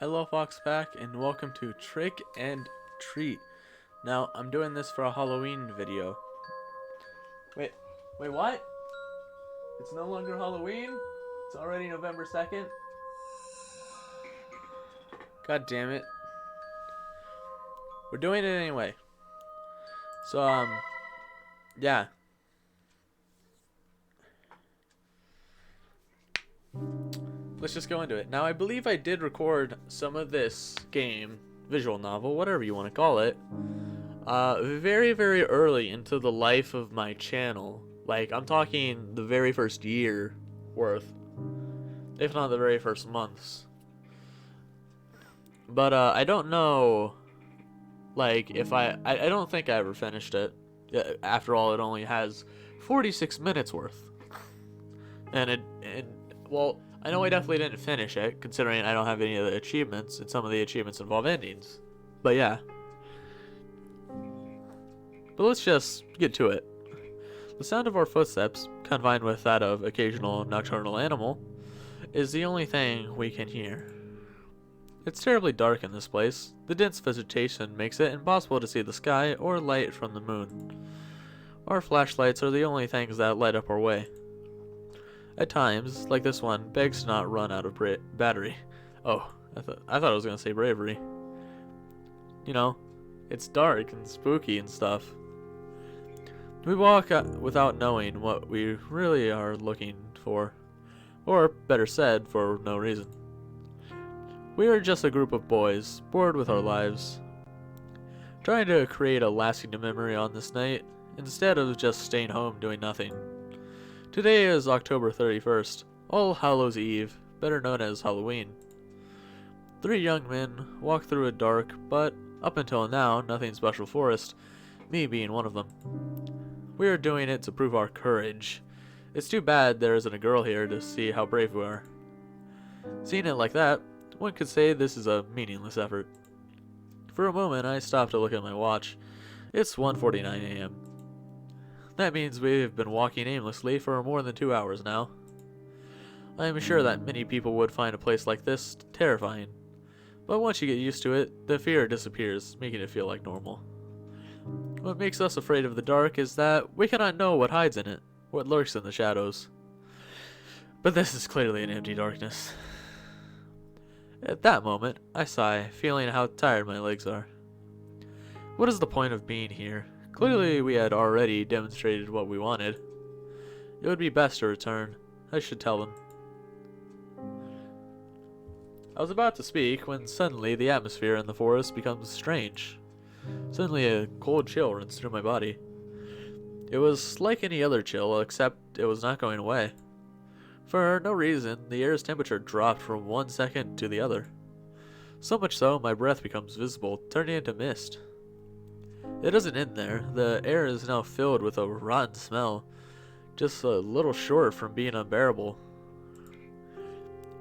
Hello Fox Pack and welcome to Trick and Treat. Now I'm doing this for a Halloween video. Wait, what? It's no longer Halloween? It's already November 2nd? God damn it. We're doing it anyway. So yeah. Let's just go into it. Now I believe I did record some of this game, visual novel, whatever you want to call it, very early into the life of my channel. Like, I'm talking the very first year worth, if not the very first months. But I don't know, like, if I don't think I ever finished it. After all, it only has 46 minutes worth. And well, I know I definitely didn't finish it, considering I don't have any of the achievements, and some of the achievements involve endings. But yeah. But let's just get to it. The sound of our footsteps, combined with that of occasional nocturnal animal, is the only thing we can hear. It's terribly dark in this place. The dense vegetation makes it impossible to see the sky or light from the moon. Our flashlights are the only things that light up our way. At times, like this one, begs to not run out of battery. Oh, I thought I was gonna say bravery. You know, it's dark and spooky and stuff. We walk without knowing what we really are looking for, or better said, for no reason. We are just a group of boys, bored with our lives, trying to create a lasting memory on this night, instead of just staying home doing nothing. Today is October 31st, All Hallows Eve, better known as Halloween. 3 young men walk through a dark, but up until now, nothing special forest, me being one of them. We are doing it to prove our courage. It's too bad there isn't a girl here to see how brave we are. Seeing it like that, one could say this is a meaningless effort. For a moment, I stopped to look at my watch. It's 1:49 a.m. That means we've been walking aimlessly for more than 2 hours now. I am sure that many people would find a place like this terrifying, but once you get used to it, the fear disappears, making it feel like normal. What makes us afraid of the dark is that we cannot know what hides in it, what lurks in the shadows. But this is clearly an empty darkness. At that moment, I sigh, feeling how tired my legs are. What is the point of being here? Clearly, we had already demonstrated what we wanted. It would be best to return. I should tell them. I was about to speak when suddenly the atmosphere in the forest becomes strange. Suddenly a cold chill runs through my body. It was like any other chill, except it was not going away. For no reason, the air's temperature dropped from one second to the other. So much so, my breath becomes visible, turning into mist. It doesn't end there. The air is now filled with a rotten smell, just a little short from being unbearable.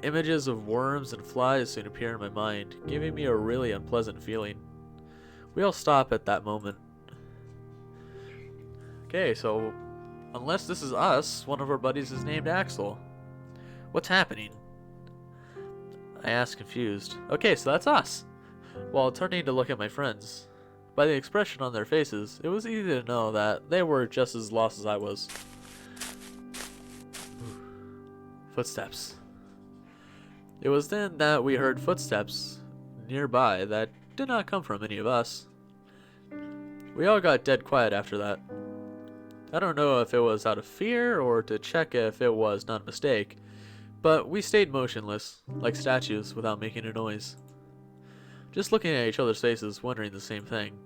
Images of worms and flies soon appear in my mind, giving me a really unpleasant feeling. We all stop at that moment. Okay, so unless this is us, one of our buddies is named Axel. What's happening? I ask, confused. Okay, so that's us. While turning to look at my friends. By the expression on their faces, it was easy to know that they were just as lost as I was. Footsteps. It was then that we heard footsteps nearby that did not come from any of us. We all got dead quiet after that. I don't know if it was out of fear or to check if it was not a mistake, but we stayed motionless, like statues, without making a noise. Just looking at each other's faces, wondering the same thing.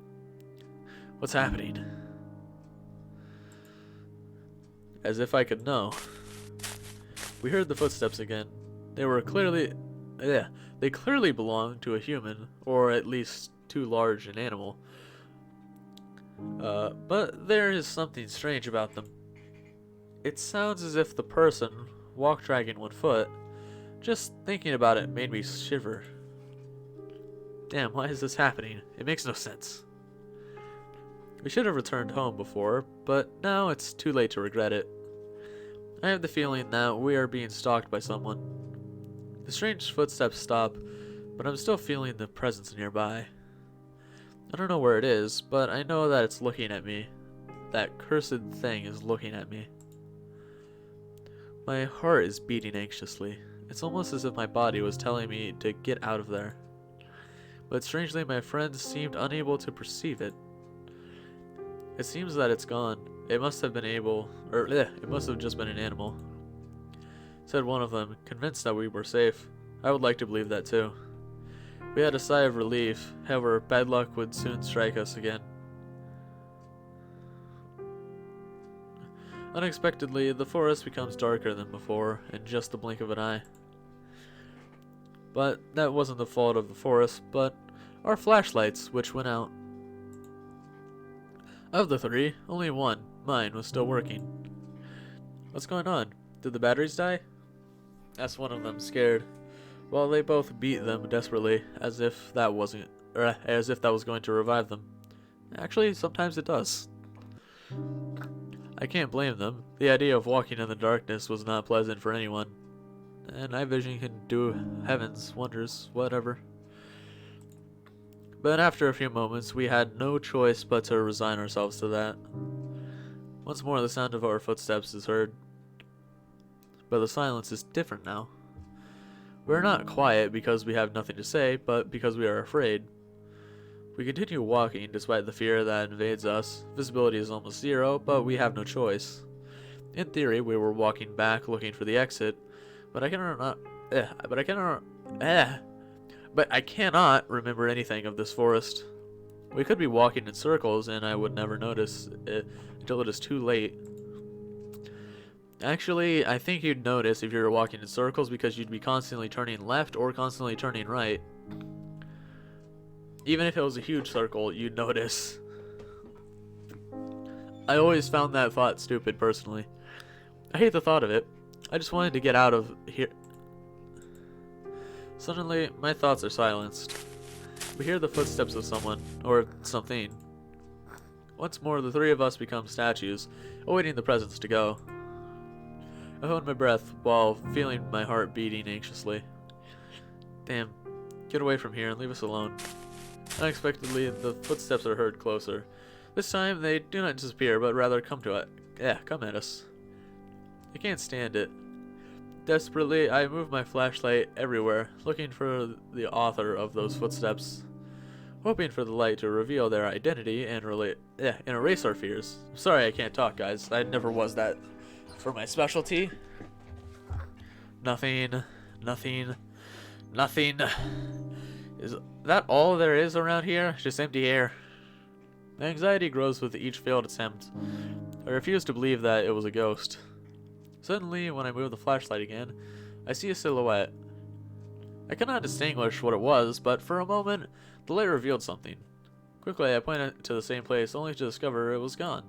What's happening? As if I could know. We heard the footsteps again. They clearly belonged to a human, or at least too large an animal. But there is something strange about them. It sounds as if the person walked dragging one foot. Just thinking about it made me shiver. Damn, why is this happening? It makes no sense. We should have returned home before, but now it's too late to regret it. I have the feeling that we are being stalked by someone. The strange footsteps stop, but I'm still feeling the presence nearby. I don't know where it is, but I know that it's looking at me. That cursed thing is looking at me. My heart is beating anxiously. It's almost as if my body was telling me to get out of there. But strangely, my friends seemed unable to perceive it. It seems that it's gone. It must have been it must have just been an animal, said one of them, convinced that we were safe. I would like to believe that too. We had a sigh of relief, however, bad luck would soon strike us again. Unexpectedly, the forest becomes darker than before, in just the blink of an eye. But that wasn't the fault of the forest, but our flashlights, which went out. Of the three, only one, mine, was still working. What's going on? Did the batteries die? Asked one of them, scared, while they both beat them desperately, as if that was going to revive them. Actually, sometimes it does. I can't blame them. The idea of walking in the darkness was not pleasant for anyone. And night vision can do heaven's wonders, whatever. But after a few moments, we had no choice but to resign ourselves to that. Once more, the sound of our footsteps is heard. But the silence is different now. We are not quiet because we have nothing to say, but because we are afraid. We continue walking despite the fear that invades us. Visibility is almost zero, but we have no choice. In theory, we were walking back looking for the exit, but I cannot remember anything of this forest. We could be walking in circles and I would never notice it until it is too late. Actually, I think you'd notice if you were walking in circles because you'd be constantly turning left or constantly turning right. Even if it was a huge circle, you'd notice. I always found that thought stupid, personally. I hate the thought of it. I just wanted to get out of here. Suddenly, my thoughts are silenced. We hear the footsteps of someone, or something. Once more, the three of us become statues, awaiting the presence to go. I hold my breath while feeling my heart beating anxiously. Damn. Get away from here and leave us alone. Unexpectedly, the footsteps are heard closer. This time, they do not disappear, but rather come at us. I can't stand it. Desperately, I move my flashlight everywhere, looking for the author of those footsteps, hoping for the light to reveal their identity and erase our fears. Sorry I can't talk, guys. I never was that for my specialty. Nothing. Is that all there is around here? Just empty air. My anxiety grows with each failed attempt. I refuse to believe that it was a ghost. Suddenly, when I move the flashlight again, I see a silhouette. I cannot distinguish what it was, but for a moment, the light revealed something. Quickly, I pointed to the same place, only to discover it was gone.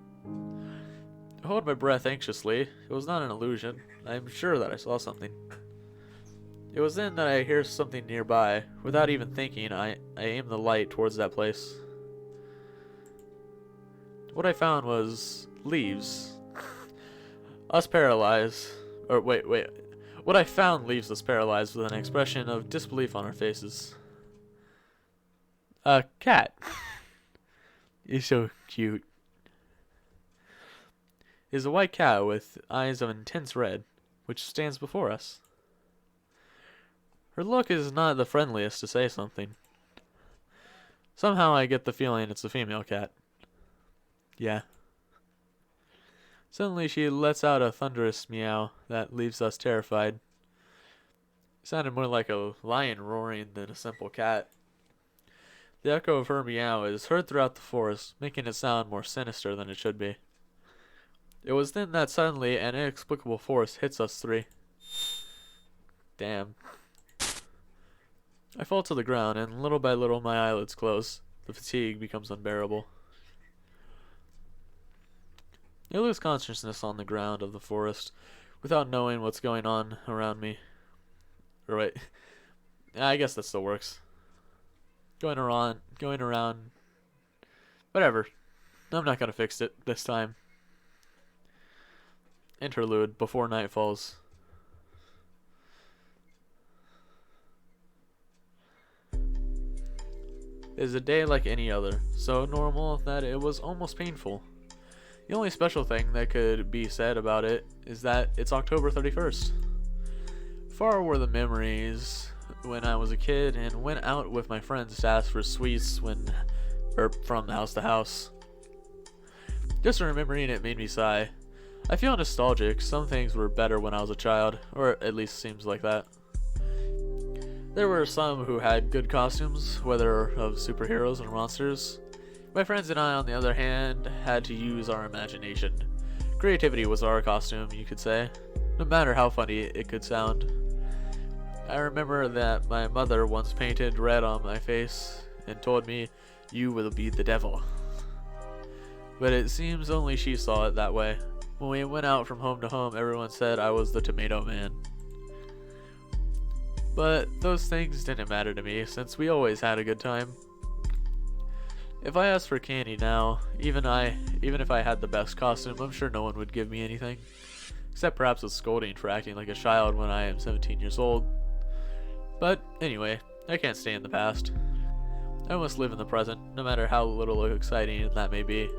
I hold my breath anxiously. It was not an illusion. I am sure that I saw something. It was then that I hear something nearby. Without even thinking, I aim the light towards that place. What I found was leaves. Us paralyzed. Or wait. What I found leaves us paralyzed with an expression of disbelief on our faces. A cat. He's so cute. It is a white cat with eyes of intense red, which stands before us. Her look is not the friendliest, to say something. Somehow I get the feeling it's a female cat. Yeah. Suddenly she lets out a thunderous meow that leaves us terrified. It sounded more like a lion roaring than a simple cat. The echo of her meow is heard throughout the forest, making it sound more sinister than it should be. It was then that suddenly an inexplicable force hits us three. Damn. I fall to the ground, and little by little my eyelids close. The fatigue becomes unbearable. I lose consciousness on the ground of the forest, without knowing what's going on around me. Or wait, I guess that still works. Going around. Whatever. I'm not gonna fix it this time. Interlude before night falls. is a day like any other, so normal that it was almost painful. The only special thing that could be said about it is that it's October 31st. Far were the memories when I was a kid and went out with my friends to ask for sweets from house to house. Just remembering it made me sigh. I feel nostalgic. Some things were better when I was a child, or at least seems like that. There were some who had good costumes, whether of superheroes or monsters. My friends and I, on the other hand, had to use our imagination. Creativity was our costume, you could say, no matter how funny it could sound. I remember that my mother once painted red on my face and told me, "You will be the devil." But it seems only she saw it that way. When we went out from home to home, everyone said I was the Tomato Man. But those things didn't matter to me, since we always had a good time. If I asked for candy now, even if I had the best costume, I'm sure no one would give me anything. Except perhaps a scolding for acting like a child when I am 17 years old. But anyway, I can't stay in the past. I must live in the present, no matter how little exciting that may be.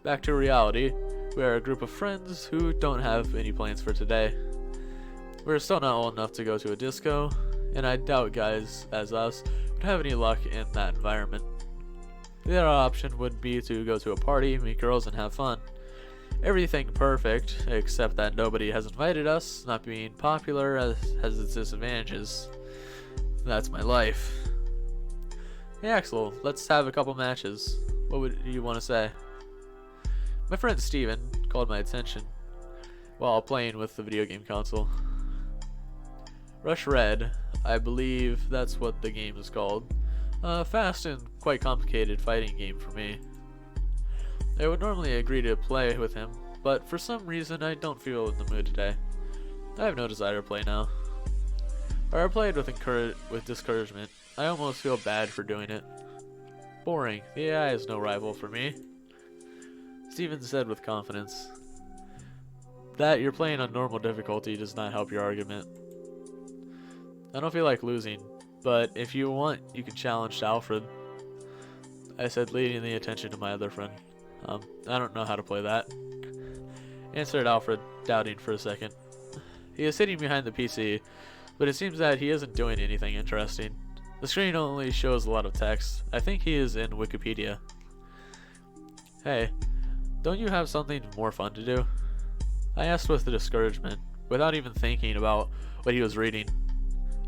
Back to reality, we are a group of friends who don't have any plans for today. We're still not old enough to go to a disco, and I doubt guys as us would have any luck in that environment. The other option would be to go to a party, meet girls, and have fun. Everything perfect, except that nobody has invited us. Not being popular has its disadvantages. That's my life. Hey Axel, let's have a couple matches. What would you want to say? My friend Steven called my attention while playing with the video game console. Rush Red, I believe that's what the game is called. A fast and quite complicated fighting game for me. I would normally agree to play with him, but for some reason I don't feel in the mood today. I have no desire to play now. I played with discouragement. I almost feel bad for doing it. Boring. The AI is no rival for me. Steven said with confidence. That you're playing on normal difficulty does not help your argument. I don't feel like losing, but if you want, you can challenge Alfred. I said, leading the attention to my other friend. I don't know how to play that. Answered Alfred, doubting for a second. He is sitting behind the PC, but it seems that he isn't doing anything interesting. The screen only shows a lot of text. I think he is in Wikipedia. Hey, don't you have something more fun to do? I asked with discouragement, without even thinking about what he was reading.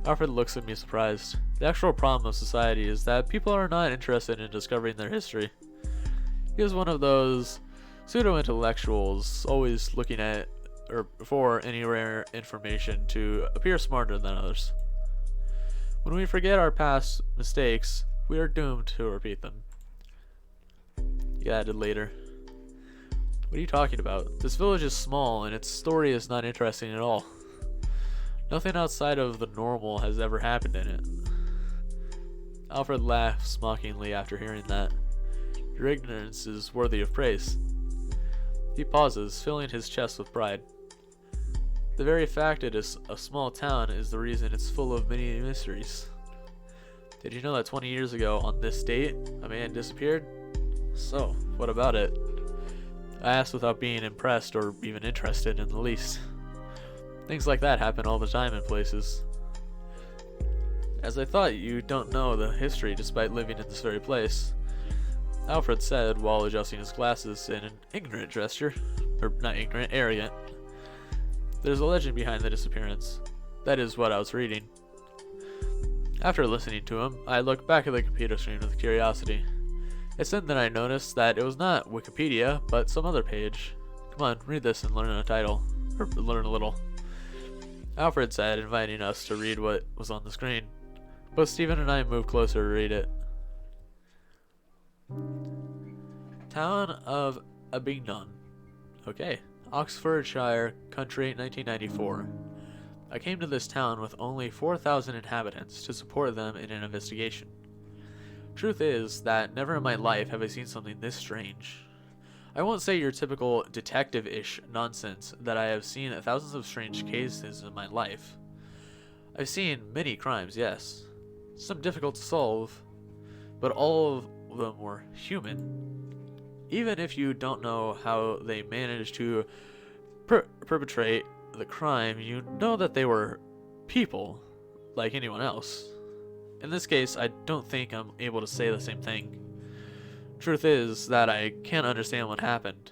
Alfred looks at me surprised. The actual problem of society is that people are not interested in discovering their history. He is one of those pseudo-intellectuals always looking at for any rare information to appear smarter than others. When we forget our past mistakes, we are doomed to repeat them. He added later. What are you talking about? This village is small and its story is not interesting at all. Nothing outside of the normal has ever happened in it. Alfred laughs mockingly after hearing that. Your ignorance is worthy of praise. He pauses, filling his chest with pride. The very fact it is a small town is the reason it's full of many mysteries. Did you know that 20 years ago on this date, a man disappeared? So, what about it? I asked without being impressed or even interested in the least. Things like that happen all the time in places. As I thought you don't know the history despite living in this very place. Alfred said while adjusting his glasses in an ignorant gesture. Or not ignorant, arrogant. There's a legend behind the disappearance. That is what I was reading. After listening to him, I looked back at the computer screen with curiosity. It said that I noticed that it was not Wikipedia, but some other page. Come on, read this and learn a title. Or learn a little. Alfred said, inviting us to read what was on the screen. Both Stephen and I moved closer to read it. Town of Abingdon. Okay. Oxfordshire, country, 1994. I came to this town with only 4,000 inhabitants to support them in an investigation. Truth is that never in my life have I seen something this strange. I won't say your typical detective-ish nonsense that I have seen thousands of strange cases in my life. I've seen many crimes, yes. some difficult to solve, but all of them were human. Even if you don't know how they managed to perpetrate the crime, you know that they were people, like anyone else. In this case, I don't think I'm able to say the same thing. Truth is that I can't understand what happened.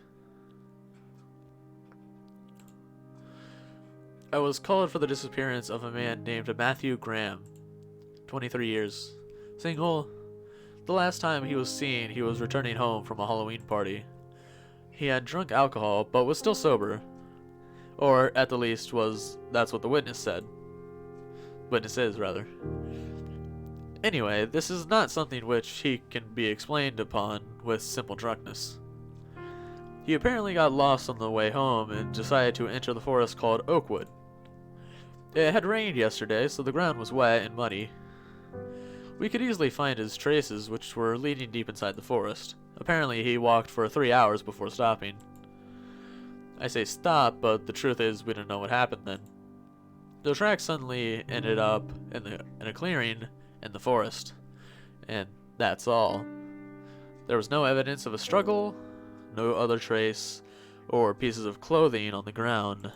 I was called for the disappearance of a man named Matthew Graham, 23 years. Single. The last time he was seen, he was returning home from a Halloween party. He had drunk alcohol, but was still sober. Or, at the least, that's what the witness said. Witnesses, rather. Anyway, this is not something which he can be explained upon with simple drunkenness. He apparently got lost on the way home and decided to enter the forest called Oakwood. It had rained yesterday, so the ground was wet and muddy. We could easily find his traces, which were leading deep inside the forest. Apparently, he walked for 3 hours before stopping. I say stop, but the truth is we don't know what happened then. The track suddenly ended up in a clearing in the forest, and that's all. There was no evidence of a struggle, no other trace, or pieces of clothing on the ground.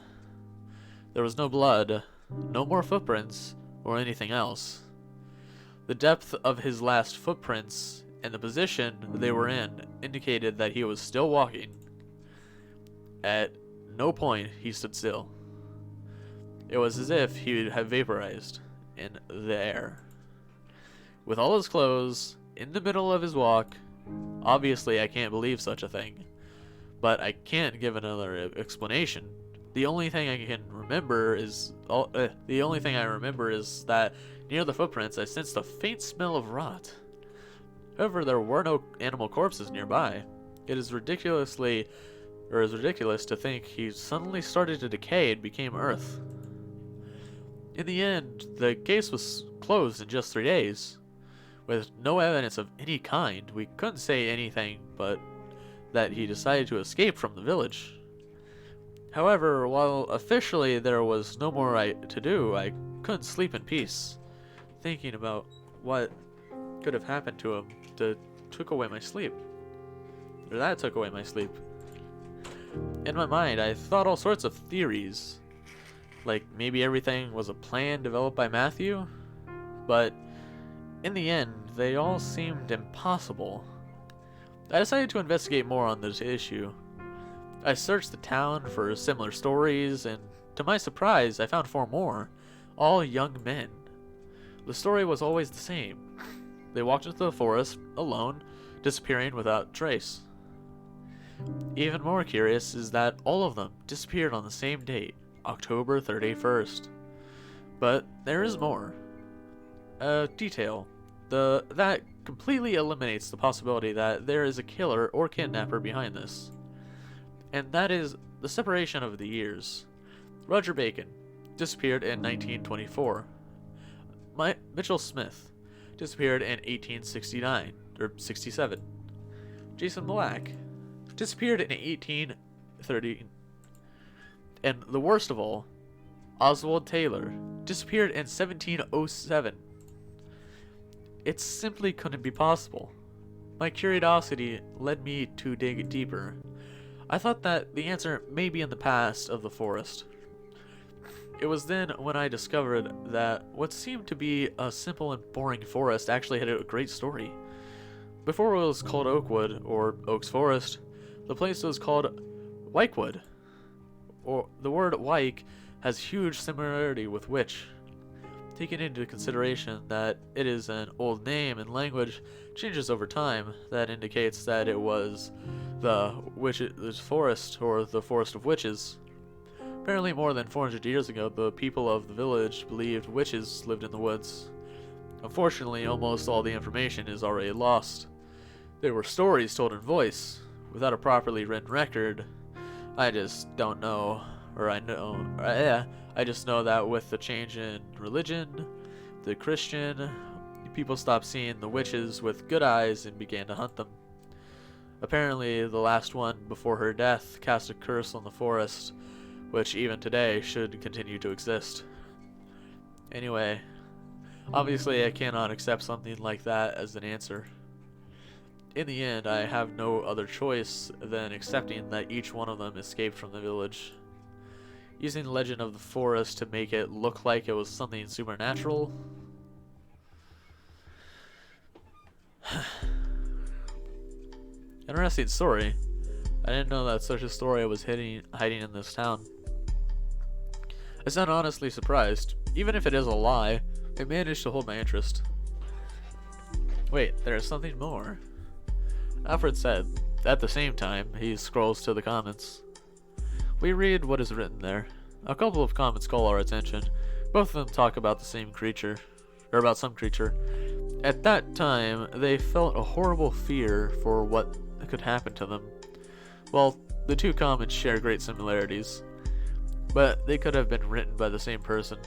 There was no blood, no more footprints, or anything else. The depth of his last footprints and the position they were in indicated that he was still walking. At no point he stood still. It was as if he had vaporized in the air. With all his clothes, in the middle of his walk, obviously I can't believe such a thing, but I can't give another explanation. The only thing I remember is that near the footprints I sensed a faint smell of rot. However, there were no animal corpses nearby. It is ridiculous to think he suddenly started to decay and became earth. In the end, the case was closed in just 3 days. With no evidence of any kind, we couldn't say anything but that he decided to escape from the village. However, while officially there was no more to do, I couldn't sleep in peace, thinking about what could have happened to him that took away my sleep. In my mind, I thought all sorts of theories, like maybe everything was a plan developed by Matthew, but in the end, they all seemed impossible. I decided to investigate more on this issue. I searched the town for similar stories, and to my surprise, I found 4 more, all young men. The story was always the same. They walked into the forest alone, disappearing without trace. Even more curious is that all of them disappeared on the same date, October 31st. But there is more. A detail. That completely eliminates the possibility that there is a killer or kidnapper behind this. And that is the separation of the years. Roger Bacon disappeared in 1924. Mitchell Smith disappeared in 1869 or 67. Jason Black disappeared in 1830. And the worst of all, Oswald Taylor disappeared in 1707. It simply couldn't be possible. My curiosity led me to dig deeper. I thought that the answer may be in the past of the forest. It was then when I discovered that what seemed to be a simple and boring forest actually had a great story. Before it was called Oakwood, or Oaks Forest, the place was called Wykewood. Or the word Wyke has huge similarity with witch. Taking into consideration that it is an old name and language changes over time, that indicates that it was the witch's forest, or the forest of witches. Apparently more than 400 years ago, the people of the village believed witches lived in the woods. Unfortunately, almost all the information is already lost. There were stories told in voice. Without a properly written record, I just don't know, or I just know that with the change in religion, the Christian, people stopped seeing the witches with good eyes and began to hunt them. Apparently, the last one before her death cast a curse on the forest, which even today should continue to exist. Anyway, Obviously, I cannot accept something like that as an answer. In the end, I have no other choice than accepting that each one of them escaped from the village. Using the legend of the forest to make it look like it was something supernatural. Interesting story. I didn't know that such a story was hiding in this town. I sound honestly surprised. Even if it is a lie, it managed to hold my interest. Wait, there's something more. Alfred said. At the same time, he scrolls to the comments. We read what is written there. A couple of comments call our attention. Both of them talk about the same creature, or about some creature. At that time, they felt a horrible fear for what could happen to them. Well, the two comments share great similarities, but they could have been written by the same person.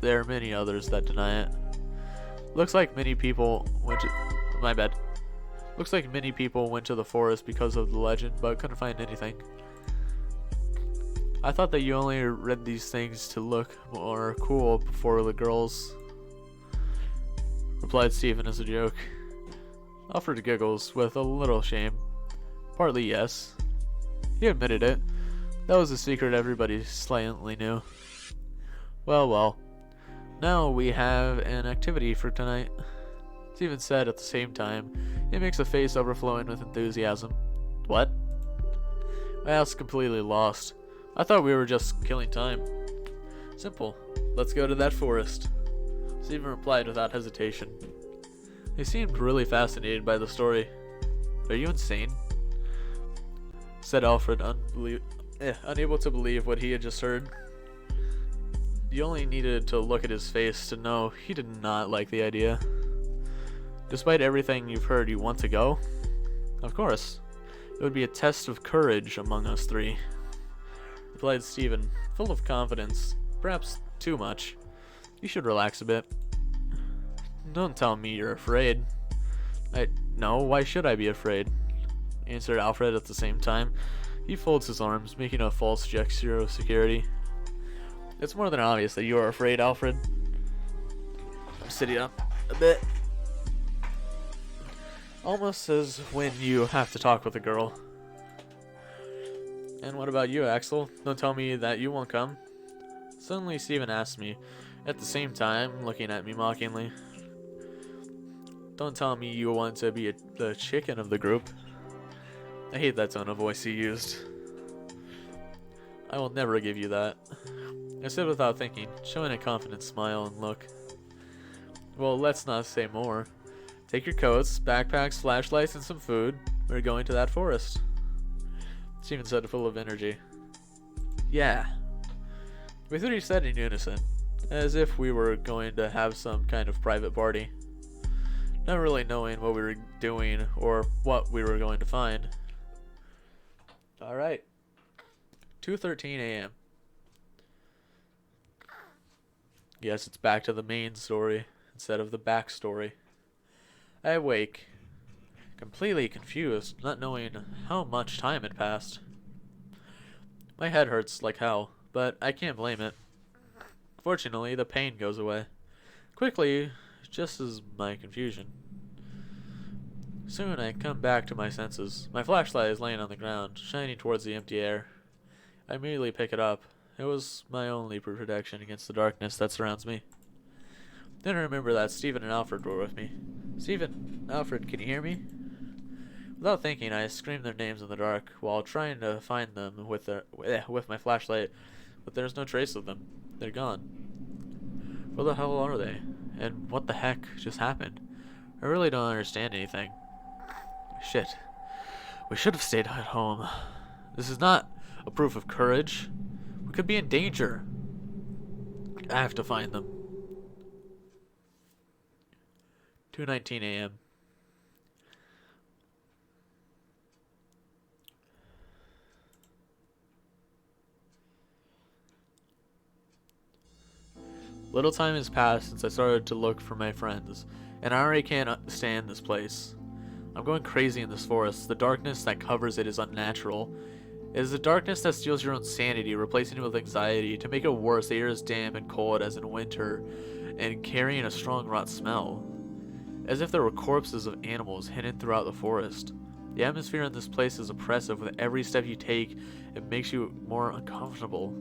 There are many others that deny it. Looks like many people went to... My bad. Looks like many people went to the forest because of the legend, but couldn't find anything. I thought that you only read these things to look more cool before the girls, replied Stephen as a joke. Alfred giggles with a little shame. Partly yes. He admitted it. That was a secret everybody slightly knew. Well, well. Now we have an activity for tonight. Stephen said at the same time. He makes a face overflowing with enthusiasm. What? I asked, completely lost. I thought we were just killing time. Simple. Let's go to that forest. Stephen replied without hesitation. He seemed really fascinated by the story. Are you insane? Said Alfred, unable to believe what he had just heard. You only needed to look at his face to know he did not like the idea. Despite everything you've heard, you want to go? Of course. It would be a test of courage among us three. Replied Stephen, full of confidence, perhaps too much. You should relax a bit. Don't tell me you're afraid. No, why should I be afraid? Answered Alfred at the same time. He folds his arms, making a false gesture of security. It's more than obvious that you are afraid, Alfred. I'm sitting up a bit. Almost as when you have to talk with a girl. And what about you, Axel? Don't tell me that you won't come. Suddenly Stephen asked me, at the same time looking at me mockingly. Don't tell me you want to be the chicken of the group. I hate that tone of voice he used. I will never give you that. I said without thinking, showing a confident smile and look. Well, let's not say more. Take your coats, backpacks, flashlights, and some food. We're going to that forest. Stephen said, full of energy. Yeah. We three said in unison, as if we were going to have some kind of private party. Not really knowing what we were doing or what we were going to find. Alright. 2:13 a.m. Yes, it's back to the main story instead of the backstory. I awake, completely confused, not knowing how much time had passed. My head hurts like hell, but I can't blame it. Fortunately, the pain goes away quickly, just as my confusion. Soon I come back to my senses. My flashlight is laying on the ground, shining towards the empty air. I immediately pick it up. It was my only protection against the darkness that surrounds me. Then I remember that Stephen and Alfred were with me. Stephen, Alfred, can you hear me? Without thinking, I screamed their names in the dark while trying to find them with my flashlight, but there's no trace of them. They're gone. Where the hell are they? And what the heck just happened? I really don't understand anything. Shit. We should have stayed at home. This is not a proof of courage. We could be in danger. I have to find them. 2:19 a.m. Little time has passed since I started to look for my friends, and I already can't stand this place. I'm going crazy in this forest. The darkness that covers it is unnatural. It is the darkness that steals your own sanity, replacing it with anxiety. To make it worse, the air is damp and cold as in winter, and carrying a strong rot smell, as if there were corpses of animals hidden throughout the forest. The atmosphere in this place is oppressive. With every step you take, it makes you more uncomfortable.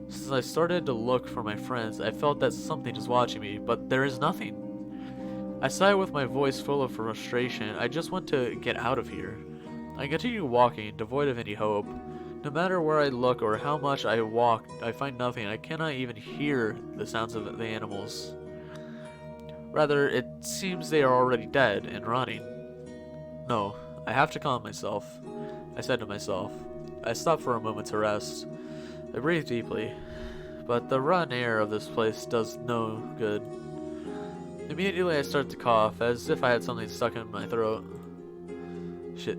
Since I started to look for my friends, I felt that something is watching me, but there is nothing. I sigh with my voice full of frustration. I just want to get out of here. I continue walking, devoid of any hope. No matter where I look or how much I walk, I find nothing. I cannot even hear the sounds of the animals. Rather, it seems they are already dead and rotting. No, I have to calm myself, I said to myself. I stopped for a moment to rest. I breathed deeply, but the rotten air of this place does no good. Immediately I started to cough, as if I had something stuck in my throat. Shit.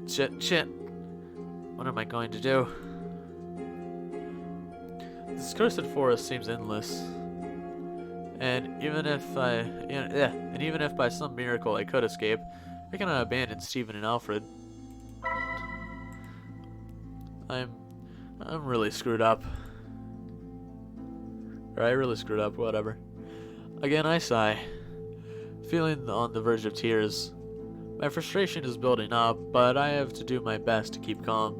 What am I going to do? This cursed forest seems endless. And even if by some miracle I could escape, I cannot abandon Stephen and Alfred. I'm really screwed up. Or I really screwed up, whatever. Again I sigh, feeling on the verge of tears. My frustration is building up, but I have to do my best to keep calm.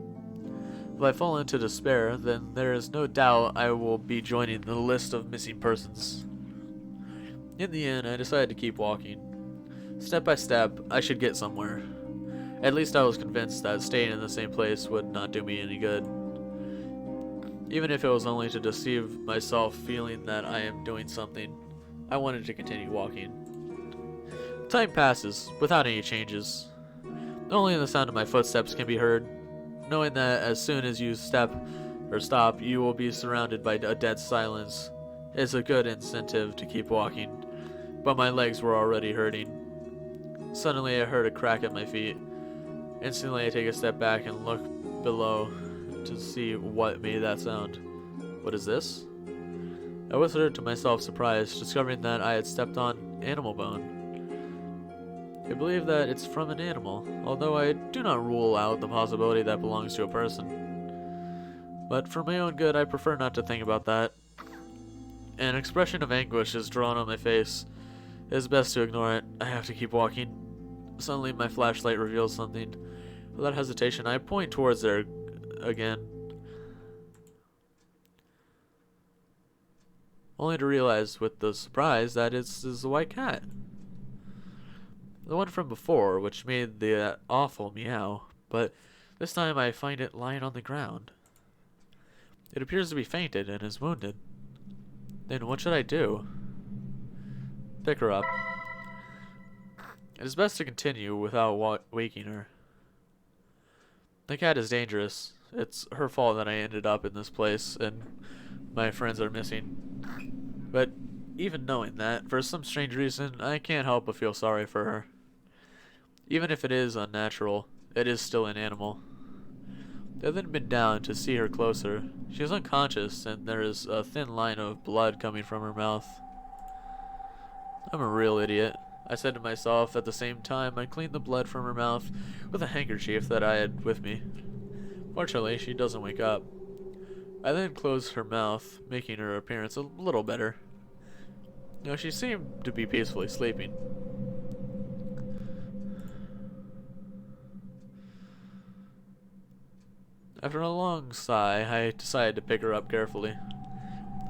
If I fall into despair, then there is no doubt I will be joining the list of missing persons. In the end, I decided to keep walking. Step by step, I should get somewhere. At least I was convinced that staying in the same place would not do me any good. Even if it was only to deceive myself, feeling that I am doing something, I wanted to continue walking. Time passes, without any changes. Only the sound of my footsteps can be heard, knowing that as soon as you step or stop, you will be surrounded by a dead silence is a good incentive to keep walking, but my legs were already hurting. Suddenly I heard a crack at my feet. Instantly I take a step back and look below to see what made that sound. What is this? I whispered to myself, surprised, discovering that I had stepped on animal bone. I believe that it's from an animal, although I do not rule out the possibility that belongs to a person. But for my own good, I prefer not to think about that. An expression of anguish is drawn on my face. It is best to ignore it. I have to keep walking. Suddenly my flashlight reveals something. Without hesitation, I point towards there again, only to realize with the surprise that it's the white cat. The one from before, which made the awful meow, but this time I find it lying on the ground. It appears to be fainted and is wounded. Then what should I do? Pick her up. It is best to continue without waking her. The cat is dangerous. It's her fault that I ended up in this place and my friends are missing. But even knowing that, for some strange reason, I can't help but feel sorry for her. Even if it is unnatural, it is still an animal. I then bent down to see her closer. She is unconscious, and there is a thin line of blood coming from her mouth. I'm a real idiot, I said to myself. At the same time, I cleaned the blood from her mouth with a handkerchief that I had with me. Fortunately, she doesn't wake up. I then closed her mouth, making her appearance a little better. No, she seemed to be peacefully sleeping. After a long sigh, I decided to pick her up carefully.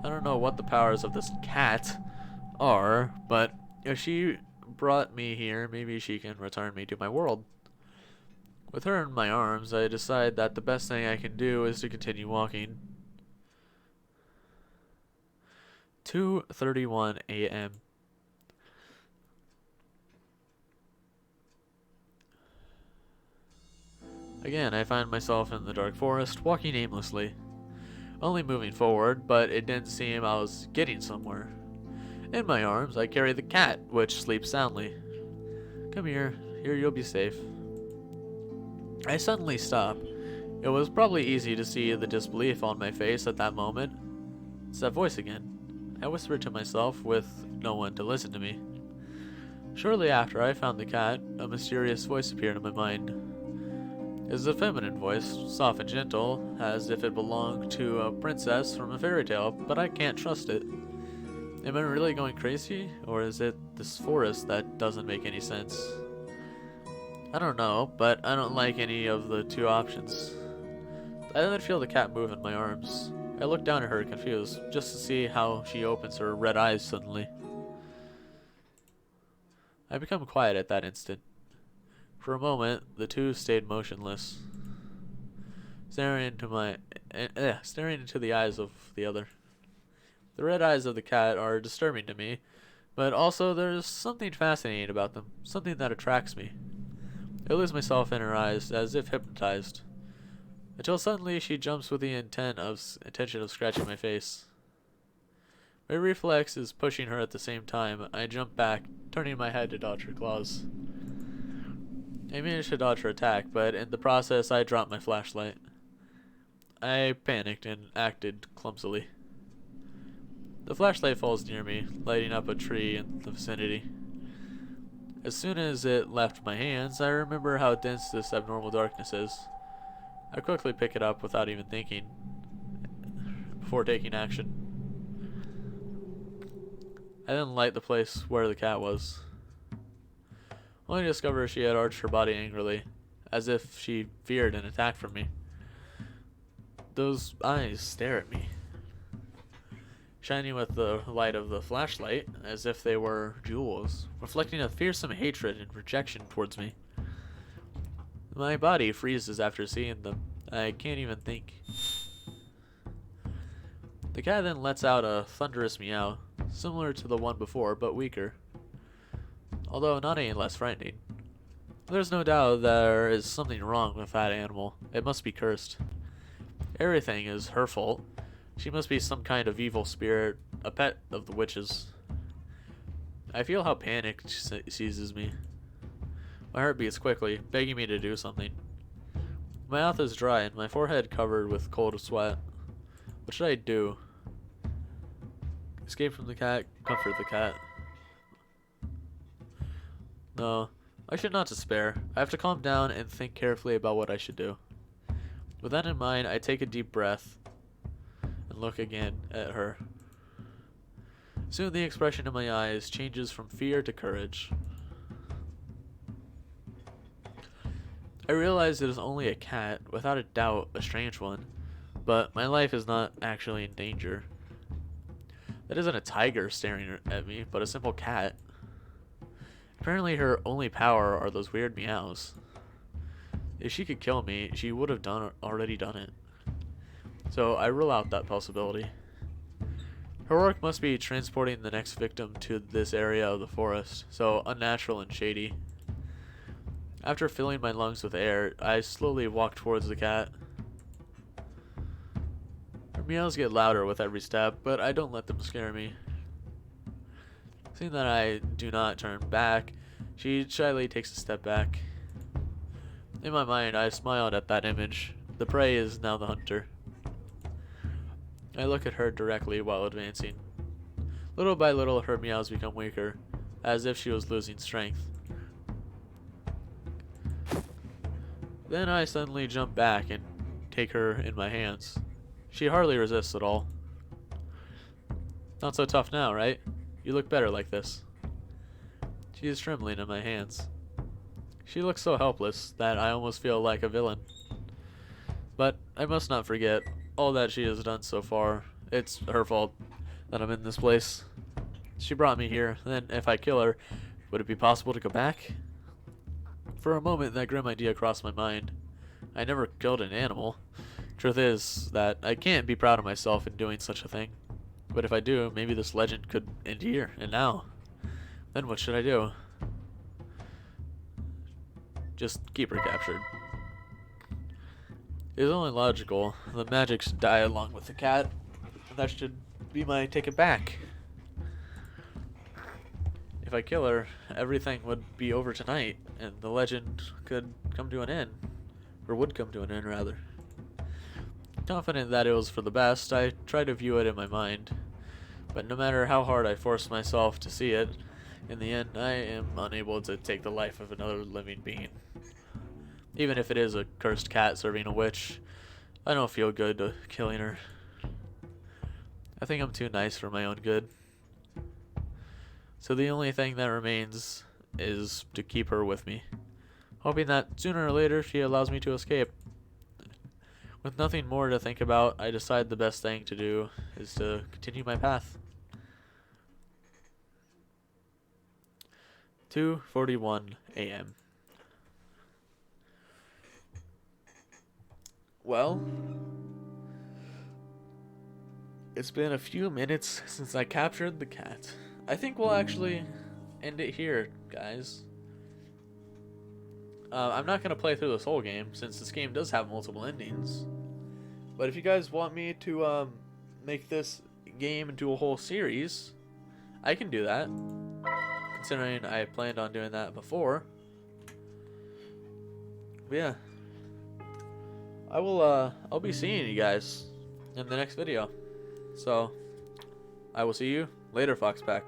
I don't know what the powers of this cat are, but if she brought me here, maybe she can return me to my world. With her in my arms, I decide that the best thing I can do is to continue walking. 2:31 a.m. Again, I find myself in the dark forest, walking aimlessly. Only moving forward, but it didn't seem I was getting somewhere. In my arms, I carry the cat, which sleeps soundly. Come here. Here you'll be safe. I suddenly stop. It was probably easy to see the disbelief on my face at that moment. It's that voice again. I whispered to myself, with no one to listen to me. Shortly after I found the cat, a mysterious voice appeared in my mind. It is a feminine voice, soft and gentle, as if it belonged to a princess from a fairy tale, but I can't trust it. Am I really going crazy, or is it this forest that doesn't make any sense? I don't know, but I don't like any of the two options. I then feel the cat move in my arms. I look down at her, confused, just to see how she opens her red eyes suddenly. I become quiet at that instant. For a moment, the two stayed motionless, staring into the eyes of the other. The red eyes of the cat are disturbing to me, but also there's something fascinating about them, something that attracts me. I lose myself in her eyes, as if hypnotized, until suddenly she jumps with the intention of scratching my face. My reflex is pushing her at the same time. I jump back, turning my head to dodge her claws. I managed to dodge her attack, but in the process I dropped my flashlight. I panicked and acted clumsily. The flashlight falls near me, lighting up a tree in the vicinity. As soon as it left my hands, I remember how dense this abnormal darkness is. I quickly pick it up without even thinking, before taking action. I then light the place where the cat was, only to discover she had arched her body angrily, as if she feared an attack from me. Those eyes stare at me, shining with the light of the flashlight, as if they were jewels, reflecting a fearsome hatred and rejection towards me. My body freezes after seeing them. I can't even think. The cat then lets out a thunderous meow, similar to the one before, but weaker, although not any less frightening. There's no doubt there is something wrong with that animal. It must be cursed. Everything is her fault. She must be some kind of evil spirit, a pet of the witches. I feel how panic seizes me. My heart beats quickly, begging me to do something. My mouth is dry and my forehead covered with cold sweat. What should I do? Escape from the cat, comfort the cat. No, I should not despair. I have to calm down and think carefully about what I should do. With that in mind, I take a deep breath and look again at her. Soon the expression in my eyes changes from fear to courage. I realize it is only a cat, without a doubt a strange one, but my life is not actually in danger. That isn't a tiger staring at me, but a simple cat. Apparently her only power are those weird meows. If she could kill me, she would have already done it. So I rule out that possibility. Her work must be transporting the next victim to this area of the forest, so unnatural and shady. After filling my lungs with air, I slowly walk towards the cat. Her meows get louder with every step, but I don't let them scare me. Seeing that I do not turn back, she shyly takes a step back. In my mind, I smiled at that image. The prey is now the hunter. I look at her directly while advancing. Little by little, her meows become weaker, as if she was losing strength. Then I suddenly jump back and take her in my hands. She hardly resists at all. Not so tough now, right? You look better like this. She is trembling in my hands. She looks so helpless that I almost feel like a villain. But I must not forget all that she has done so far. It's her fault that I'm in this place. She brought me here, then if I kill her, would it be possible to go back? For a moment, that grim idea crossed my mind. I never killed an animal. Truth is that I can't be proud of myself in doing such a thing. But if I do, maybe this legend could end here and now. Then what should I do? Just keep her captured. It is only logical. The magic should die along with the cat. And that should be my take it back. If I kill her, everything would be over tonight, and the legend could come to an end. Or would come to an end, rather. Confident that it was for the best, I try to view it in my mind. But no matter how hard I force myself to see it, in the end I am unable to take the life of another living being. Even if it is a cursed cat serving a witch, I don't feel good killing her. I think I'm too nice for my own good. So the only thing that remains is to keep her with me, hoping that sooner or later she allows me to escape. With nothing more to think about, I decide the best thing to do is to continue my path. 2:41 a.m. Well, it's been a few minutes since I captured the cat. I think we'll actually end it here, guys. I'm not going to play through this whole game, since this game does have multiple endings. But if you guys want me to make this game into a whole series, I can do that. Considering I planned on doing that before. But yeah. I'll be seeing you guys in the next video. So, I will see you later, Foxpack.